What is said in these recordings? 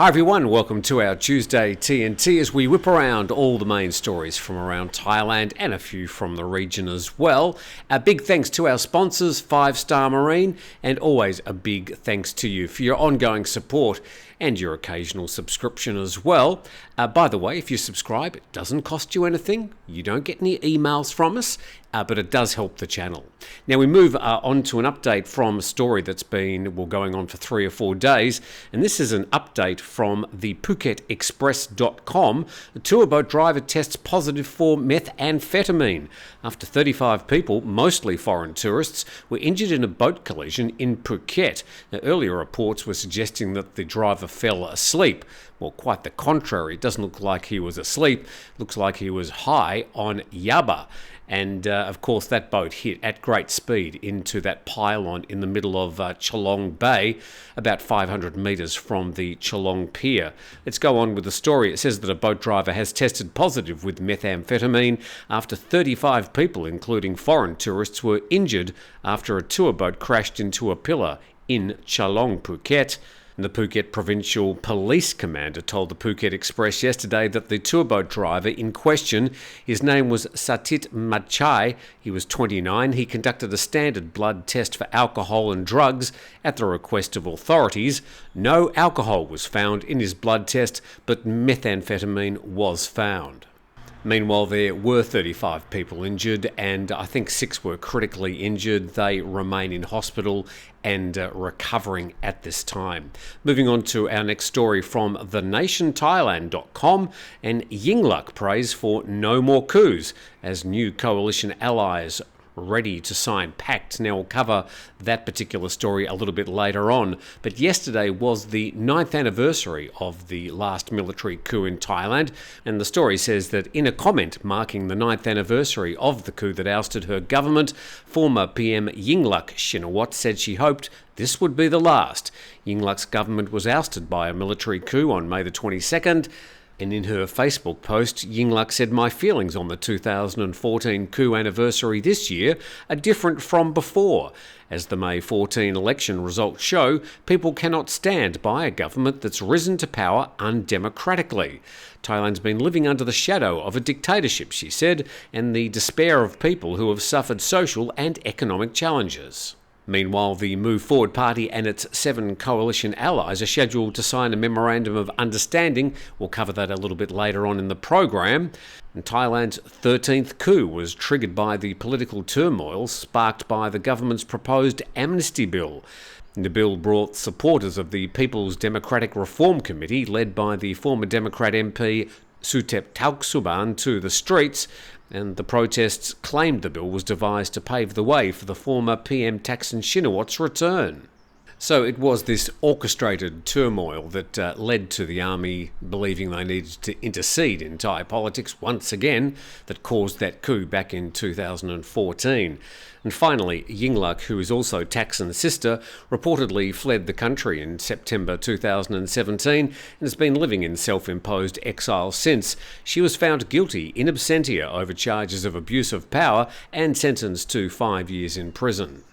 Hi everyone, welcome to our Tuesday TNT as we whip around all the main stories from around Thailand and a few from the region as well. A big thanks to our sponsors, 5 Star Marine, and always a big thanks to you for your ongoing support and your occasional subscription as well. By the way, if you subscribe, it doesn't cost you anything. You don't get any emails from us, but it does help the channel. Now we move on to an update from a story that's been going on for 3 or 4 days, and this is an update from the PhuketExpress.com. A tour boat driver tests positive for methamphetamine after 35 people, mostly foreign tourists, were injured in a boat collision in Phuket. Now, earlier reports were suggesting that the driver fell asleep. Well, quite the contrary. It doesn't look like he was asleep. It looks like he was high on yaba. And, of course, that boat hit at great speed into that pylon in the middle of Chalong Bay, about 500 metres from the Chalong Pier. Let's go on with the story. It says that a boat driver has tested positive with methamphetamine after 35 people, including foreign tourists, were injured after a tour boat crashed into a pillar in Chalong, Phuket. The Phuket Provincial Police Commander told the Phuket Express yesterday that the tourboat driver in question, his name was Satit Machai, he was 29, he conducted a standard blood test for alcohol and drugs at the request of authorities. No alcohol was found in his blood test, but methamphetamine was found. Meanwhile, there were 35 people injured, and I think 6 were critically injured. They remain in hospital and recovering at this time. Moving on to our next story from thenationthailand.com, and Yingluck prays for no more coups as new coalition allies ready to sign pact. Now we'll cover that particular story a little bit later on, but yesterday was the 9th anniversary of the last military coup in Thailand, and the story says that in a comment marking the 9th anniversary of the coup that ousted her government, former PM Yongluck Shinawatra said she hoped this would be the last. Yingluck's government was ousted by a military coup on May the 22nd, and in her Facebook post, Yingluck said, "My feelings on the 2014 coup anniversary this year are different from before. As the May 14 election results show, people cannot stand by a government that's risen to power undemocratically. Thailand's been living under the shadow of a dictatorship," she said, and the despair of people who have suffered social and economic challenges. Meanwhile, the Move Forward Party and its 7 coalition allies are scheduled to sign a memorandum of understanding. We'll cover that a little bit later on in the program. And Thailand's 13th coup was triggered by the political turmoil sparked by the government's proposed amnesty bill. The bill brought supporters of the People's Democratic Reform Committee, led by the former Democrat MP Sutep Tauksuban, to the streets, and the protests claimed the bill was devised to pave the way for the former PM Thaksin Shinawatra's return. So it was this orchestrated turmoil that led to the army believing they needed to intercede in Thai politics once again that caused that coup back in 2014. And finally, Yingluck, who is also Thaksin's sister, reportedly fled the country in September 2017 and has been living in self-imposed exile since. She was found guilty in absentia over charges of abuse of power and sentenced to 5 years in prison.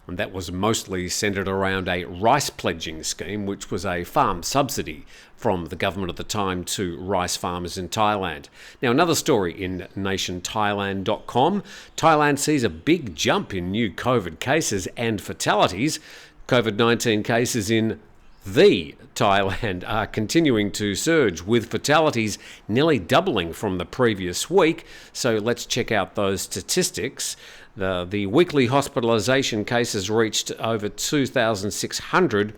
And that was mostly centred around a rice pledging scheme, which was a farm subsidy from the government at the time to rice farmers in Thailand. Now, another story in nationthailand.com. Thailand sees a big jump in new COVID cases and fatalities. COVID-19 cases in the Thailand are continuing to surge, with fatalities nearly doubling from the previous week. So let's check out those statistics. The weekly hospitalisation cases reached over 2,600,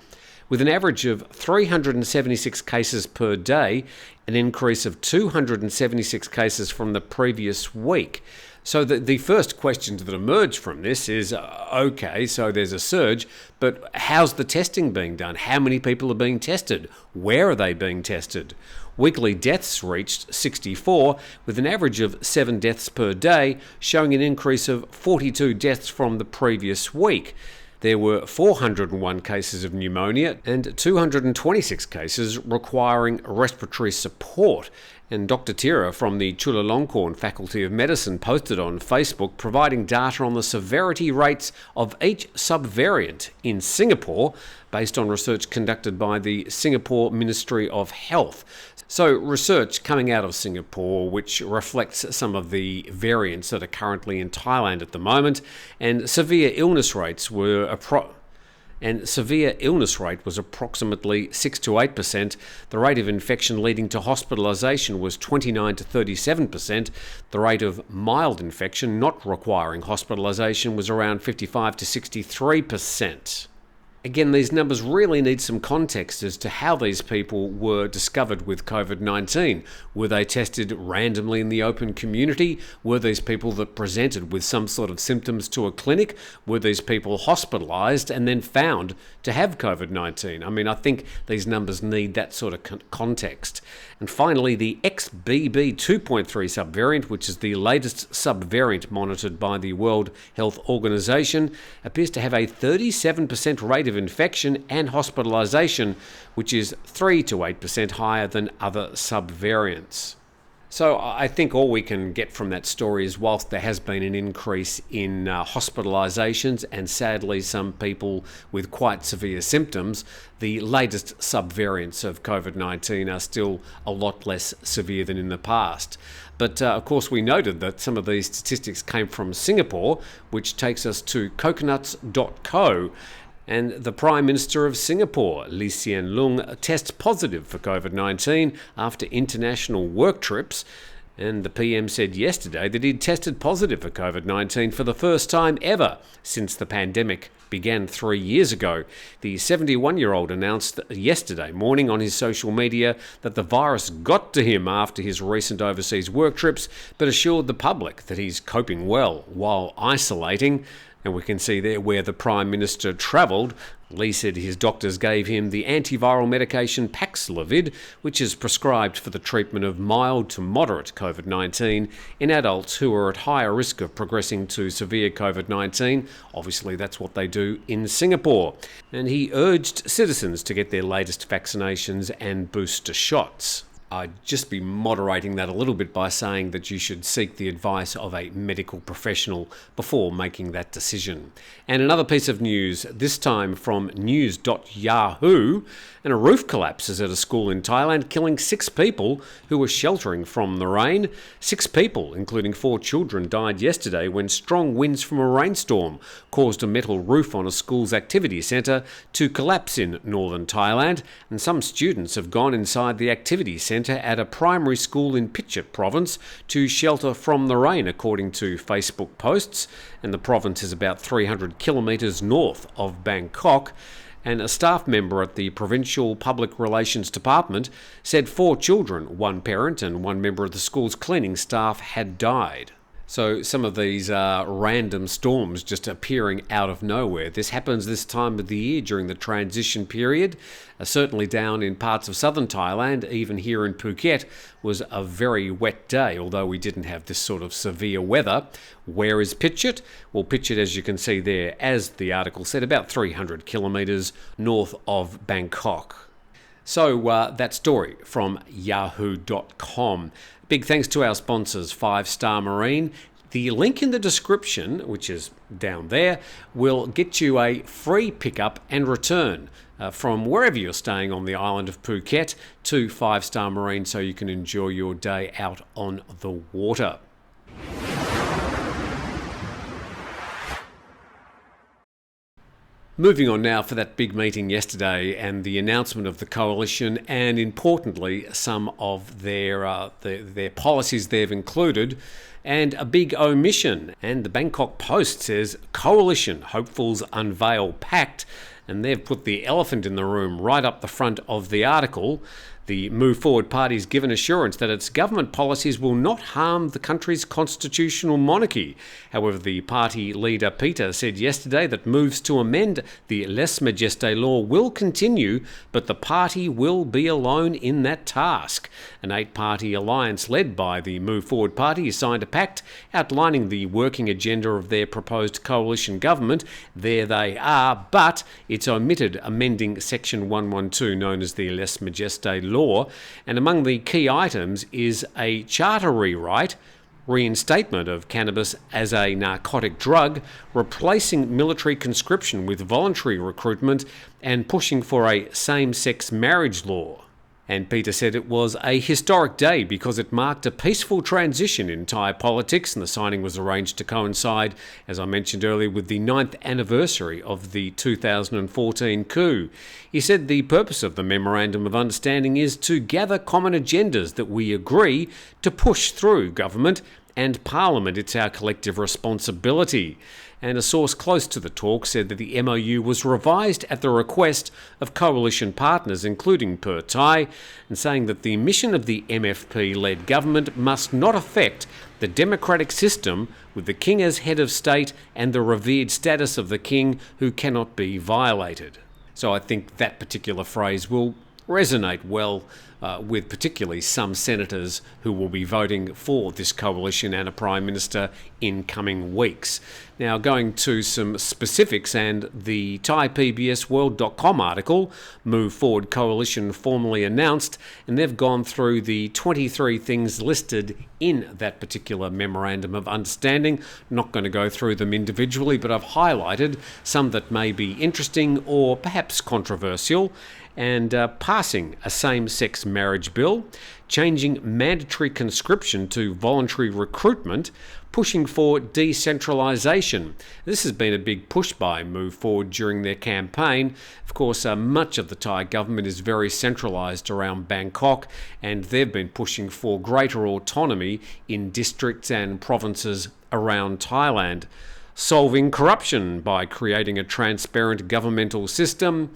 with an average of 376 cases per day, an increase of 276 cases from the previous week. So the first question that emerged from this is, okay, so there's a surge, but how's the testing being done? How many people are being tested? Where are they being tested? Weekly deaths reached 64, with an average of 7 deaths per day, showing an increase of 42 deaths from the previous week. There were 401 cases of pneumonia and 226 cases requiring respiratory support. And Dr. Tira from the Chulalongkorn Faculty of Medicine posted on Facebook providing data on the severity rates of each subvariant in Singapore based on research conducted by the Singapore Ministry of Health. So research coming out of Singapore which reflects some of the variants that are currently in Thailand at the moment, and severe illness rate was approximately 6 to 8%. The rate of infection leading to hospitalisation was 29 to 37%. The rate of mild infection not requiring hospitalisation was around 55 to 63%. Again, these numbers really need some context as to how these people were discovered with COVID-19. Were they tested randomly in the open community? Were these people that presented with some sort of symptoms to a clinic? Were these people hospitalised and then found to have COVID-19? I mean, I think these numbers need that sort of context. And finally, the XBB 2.3 subvariant, which is the latest subvariant monitored by the World Health Organization, appears to have a 37% rate of infection and hospitalisation, which is 3 to 8% higher than other subvariants. So I think all we can get from that story is whilst there has been an increase in hospitalisations and sadly some people with quite severe symptoms, the latest subvariants of COVID-19 are still a lot less severe than in the past. But of course we noted that some of these statistics came from Singapore, which takes us to coconuts.co. And the Prime Minister of Singapore, Lee Hsien Loong, tests positive for COVID-19 after international work trips. And the PM said yesterday that he'd tested positive for COVID-19 for the first time ever since the pandemic began 3 years ago. The 71-year-old announced yesterday morning on his social media that the virus got to him after his recent overseas work trips, but assured the public that he's coping well while isolating. And we can see there where the Prime Minister travelled. Lee said his doctors gave him the antiviral medication Paxlovid, which is prescribed for the treatment of mild to moderate COVID-19 in adults who are at higher risk of progressing to severe COVID-19. Obviously, that's what they do in Singapore. And he urged citizens to get their latest vaccinations and booster shots. I'd just be moderating that a little bit by saying that you should seek the advice of a medical professional before making that decision. And another piece of news, this time from news.yahoo, and a roof collapses at a school in Thailand, killing 6 people who were sheltering from the rain. 6 people, including 4 children, died yesterday when strong winds from a rainstorm caused a metal roof on a school's activity centre to collapse in northern Thailand, and some students have gone inside the activity centre at a primary school in Pichit province to shelter from the rain, according to Facebook posts. And the province is about 300 kilometres north of Bangkok. And a staff member at the Provincial Public Relations Department said 4 children, 1 parent and 1 member of the school's cleaning staff had died. So some of these are random storms just appearing out of nowhere. This happens this time of the year during the transition period. Certainly down in parts of southern Thailand, even here in Phuket, was a very wet day, although we didn't have this sort of severe weather. Where is Pichit? Well, Pichit, as you can see there, as the article said, about 300 kilometres north of Bangkok. So that story from yahoo.com. Big thanks to our sponsors, 5 Star Marine. The link in the description, which is down there, will get you a free pickup and return from wherever you're staying on the island of Phuket to 5 Star Marine so you can enjoy your day out on the water. Moving on now for that big meeting yesterday and the announcement of the coalition, and importantly some of their policies they've included, and a big omission. And the Bangkok Post says coalition hopefuls unveil pact, and they've put the elephant in the room right up the front of the article. The Move Forward Party's given assurance that its government policies will not harm the country's constitutional monarchy. However, the party leader Peter said yesterday that moves to amend the Lèse Majesté law will continue, but the party will be alone in that task. An 8-party alliance led by the Move Forward Party signed a pact outlining the working agenda of their proposed coalition government. There they are, but it's omitted amending Section 112, known as the Lèse Majesté law, and among the key items is a charter rewrite, reinstatement of cannabis as a narcotic drug, replacing military conscription with voluntary recruitment, and pushing for a same-sex marriage law. And Peter said it was a historic day because it marked a peaceful transition in Thai politics, and the signing was arranged to coincide, as I mentioned earlier, with the 9th anniversary of the 2014 coup. He said the purpose of the Memorandum of Understanding is to gather common agendas that we agree to push through government and Parliament. It's our collective responsibility. And a source close to the talk said that the MOU was revised at the request of coalition partners, including Per Thai, and saying that the mission of the MFP-led government must not affect the democratic system, with the king as head of state and the revered status of the king who cannot be violated. So I think that particular phrase will resonate well with particularly some senators who will be voting for this coalition and a Prime Minister in coming weeks. Now, going to some specifics, and the Thai PBS World.com article, Move Forward Coalition formally announced, and they've gone through the 23 things listed in that particular Memorandum of Understanding. Not going to go through them individually, but I've highlighted some that may be interesting or perhaps controversial. And passing a same-sex marriage bill, changing mandatory conscription to voluntary recruitment, pushing for decentralisation. This has been a big push by Move Forward during their campaign. Of course, much of the Thai government is very centralised around Bangkok, and they've been pushing for greater autonomy in districts and provinces around Thailand. Solving corruption by creating a transparent governmental system.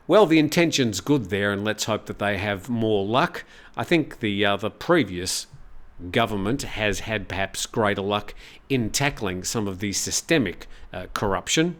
Well, the intention's good there, and let's hope that they have more luck. I think the previous government has had perhaps greater luck in tackling some of the systemic corruption.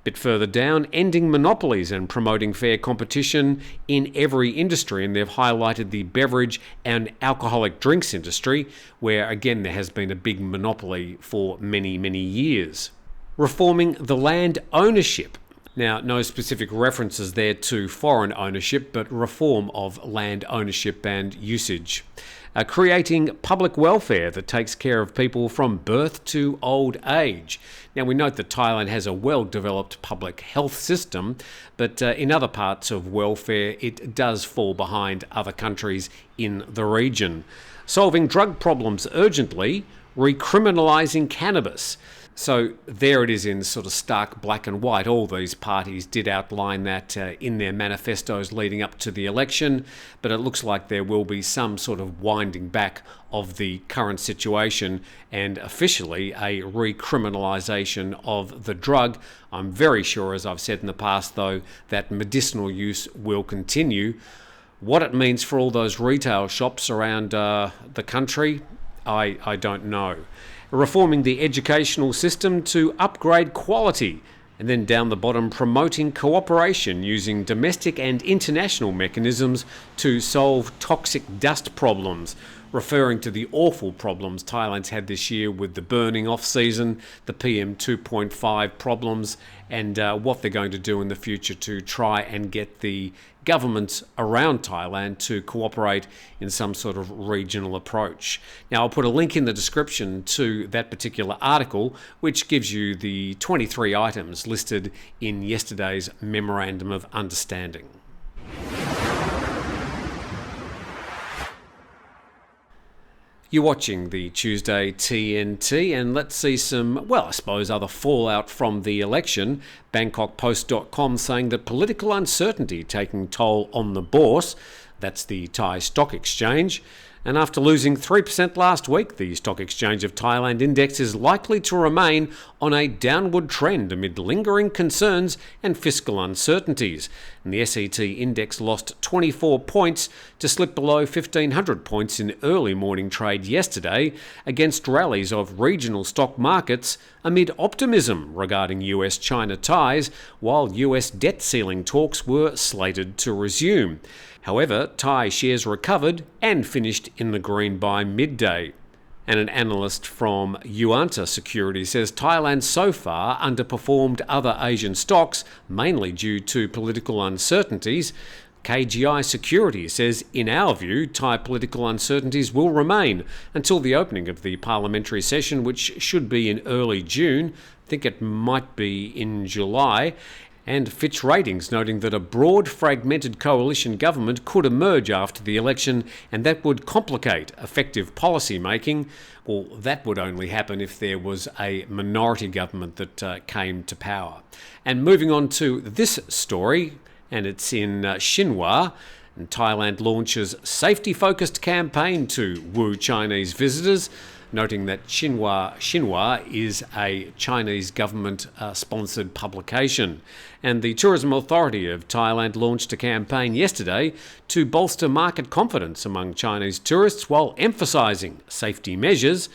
A bit further down, ending monopolies and promoting fair competition in every industry, and they've highlighted the beverage and alcoholic drinks industry, where again there has been a big monopoly for many, many years. Reforming the land ownership. Now, no specific references there to foreign ownership, but reform of land ownership and usage. Creating public welfare that takes care of people from birth to old age. Now, we note that Thailand has a well-developed public health system, but in other parts of welfare, it does fall behind other countries in the region. Solving drug problems urgently, recriminalising cannabis. So there it is in sort of stark black and white. All these parties did outline that in their manifestos leading up to the election, but it looks like there will be some sort of winding back of the current situation and officially a recriminalisation of the drug. I'm very sure, as I've said in the past, though, that medicinal use will continue. What it means for all those retail shops around the country, I don't know. Reforming the educational system to upgrade quality. And then down the bottom, promoting cooperation using domestic and international mechanisms to solve toxic dust problems, referring to the awful problems Thailand's had this year with the burning off-season, the PM 2.5 problems, and what they're going to do in the future to try and get the governments around Thailand to cooperate in some sort of regional approach. Now, I'll put a link in the description to that particular article, which gives you the 23 items listed in yesterday's Memorandum of Understanding. You're watching the Tuesday TNT, and let's see some, well, I suppose other fallout from the election. BangkokPost.com saying that political uncertainty taking toll on the bourse, that's the Thai Stock Exchange. And after losing 3% last week, the Stock Exchange of Thailand index is likely to remain on a downward trend amid lingering concerns and fiscal uncertainties. And the SET index lost 24 points to slip below 1,500 points in early morning trade yesterday against rallies of regional stock markets amid optimism regarding US-China ties, while US debt ceiling talks were slated to resume. However, Thai shares recovered and finished in the green by midday. And an analyst from Yuanta Security says Thailand so far underperformed other Asian stocks, mainly due to political uncertainties. KGI Security says, in our view, Thai political uncertainties will remain until the opening of the parliamentary session, which should be in early June. I think it might be in July. And Fitch Ratings noting that a broad fragmented coalition government could emerge after the election, and that would complicate effective policy making. Well, that would only happen if there was a minority government that came to power. And moving on to this story, and it's in Xinhua, and Thailand launches safety-focused campaign to woo Chinese visitors, noting that Xinhua is a Chinese government-sponsored publication. And the Tourism Authority of Thailand launched a campaign yesterday to bolster market confidence among Chinese tourists while emphasising safety measures.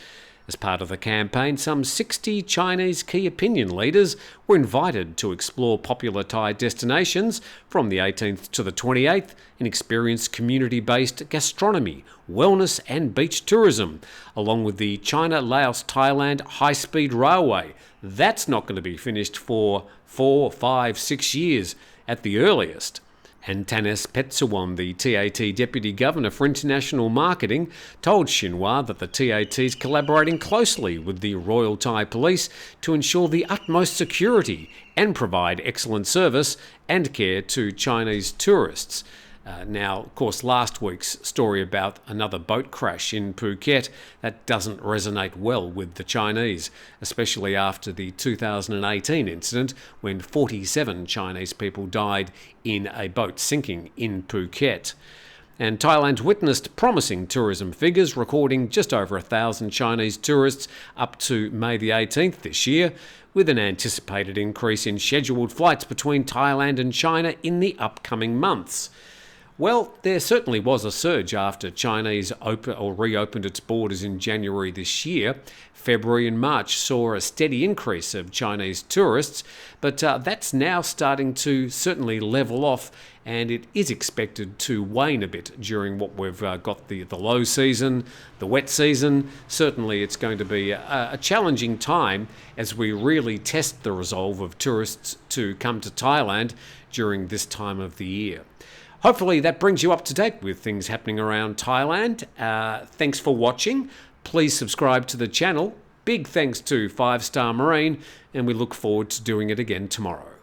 As part of the campaign, some 60 Chinese key opinion leaders were invited to explore popular Thai destinations from the 18th to the 28th and experience community-based gastronomy, wellness and beach tourism, along with the China-Laos-Thailand high-speed railway. That's not going to be finished for 4, 5, 6 years at the earliest. And Tanis Petsuwan, the TAT Deputy Governor for International Marketing, told Xinhua that the TAT is collaborating closely with the Royal Thai Police to ensure the utmost security and provide excellent service and care to Chinese tourists. Now, of course, last week's story about another boat crash in Phuket, that doesn't resonate well with the Chinese, especially after the 2018 incident when 47 Chinese people died in a boat sinking in Phuket. And Thailand witnessed promising tourism figures, recording just over 1,000 Chinese tourists up to May the 18th this year, with an anticipated increase in scheduled flights between Thailand and China in the upcoming months. Well, there certainly was a surge after Chinese reopened its borders in January this year. February and March saw a steady increase of Chinese tourists, but that's now starting to certainly level off, and it is expected to wane a bit during what we've got the low season, the wet season. Certainly it's going to be a challenging time as we really test the resolve of tourists to come to Thailand during this time of the year. Hopefully that brings you up to date with things happening around Thailand. Thanks for watching. Please subscribe to the channel. Big thanks to 5 Star Marine, and we look forward to doing it again tomorrow.